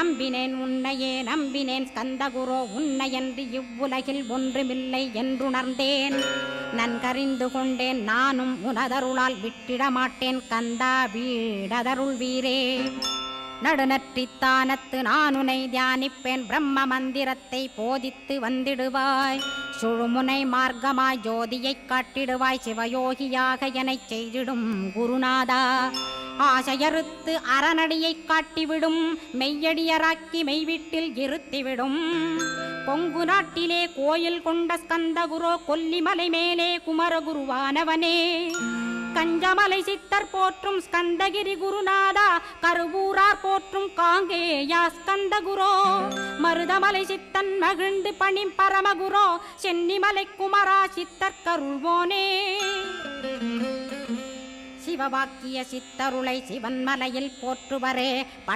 நம்பினேன் உன்னையே நம்பினேன் ஸ்கந்தகுரோ உன்னையன்றி இவ்வுலகில் ஒன்றுமில்லை என்றுணர்ந்தேன் நன்கறிந்து கொண்டேன் நானும் உனதருளால் விட்டிட மாட்டேன் கந்தா வீடதருள் வீரே நடுநற்றித்தானத்து நான் உனை தியானிப்பேன் பிரம்ம மந்திரத்தை போதித்து வந்திடுவாய் சுழுமுனை மார்க்கமாய் ஜோதியைக் காட்டிடுவாய் சிவயோகியாக எனச் செய்திடும் குருநாதா ஆசையறுத்து அறநடியைக் காட்டிவிடும் மெய்யடியராக்கி மெய்வீட்டில் இருத்திவிடும் கொங்கு நாட்டிலே கோயில் கொண்ட ஸ்கந்தகுரோ கொல்லிமலை மேலே குமரகுருவானவனே கஞ்சமலை சித்தர் போற்றும் ஸ்கந்தகிரி குருநாதா கருவூரார் போற்றும் காங்கேயா ஸ்கந்தகுரோ மருதமலை சித்தன் மகிழ்ந்து பணிம் பரமகுரோ சென்னிமலை குமரா சித்தர் கருள்வோனே சிவவாக்கிய சித்தருளை சிவன்மலையில் போற்றுவரே